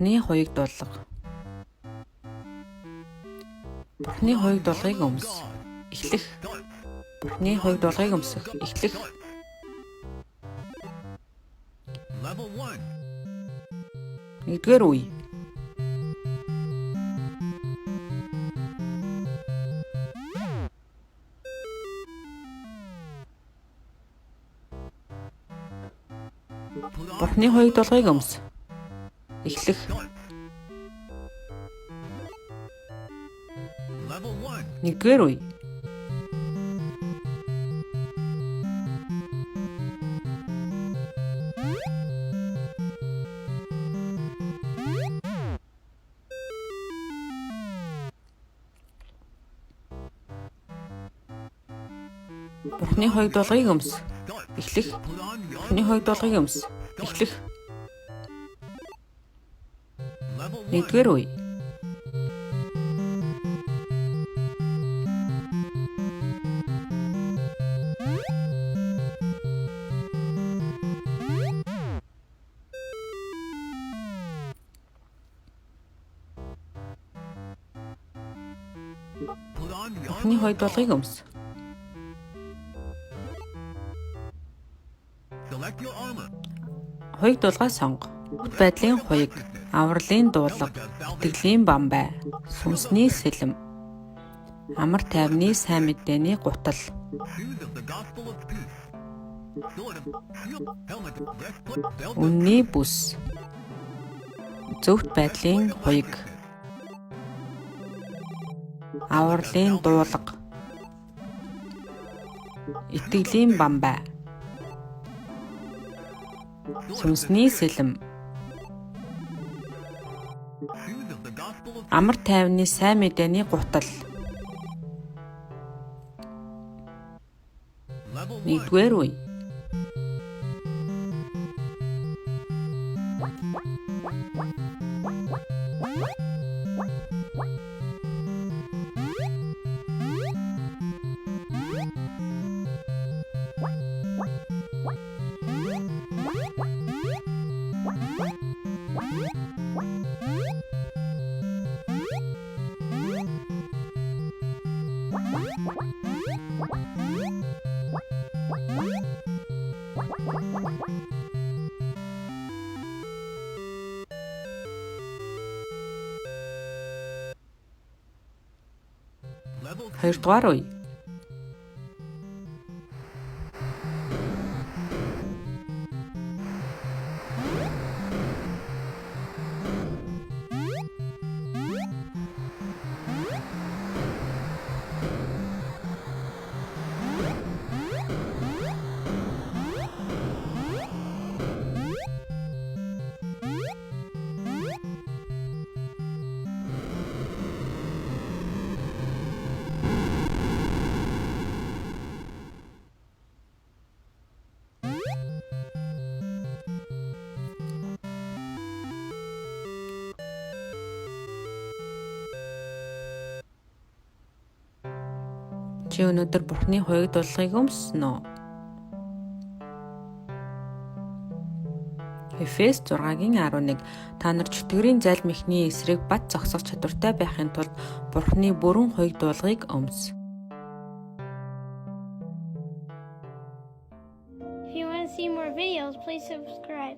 Бурхны хоёуг дуулга. Бурхны хоёуг дуулгыг өмс. Эхлэх. Бурхны хоёуг дуулгыг өмсөх. Эхлэх. Нэгдүгээр үе. Бурхны хоёуг дуулгыг өмс. Эхлэх. Нэгдүгээр үе. Бурхны хоёуг дуулгыг өмс. Эхлэх. Бурхны хоёуг дуулгыг өмс. Эхлэх. Нэгдүгээр үе. Бурхны хоёуг дуулгыг өмс. Хоёуг дуулгаа сонго. Бүт байдлын хоёуг, авралын дуулга, итгэлийн бамбай, сүнсний сэлэм, амар тайвны сайн мэдээний гутал. Үнний бүс. Зөвхт байдлын хоёуг, авралын дуулга, итгэлийн бамбай, сүнсний сэлэм, амар тайвны сайн мэдээний гутал. Нэгдүгээр үе. Хоёрдугаар үе. Чи өнөөдөр Бурхны хоёуг дуулгыг өмссөн үү? Эфес 6:11. Та нар чөтгөрийн залим эхний эсрэг бат зогсох чадвартай байхын тулд Бурхны бүрэн хоёуг дуулгыг өмс. If you want to see more videos, please subscribe.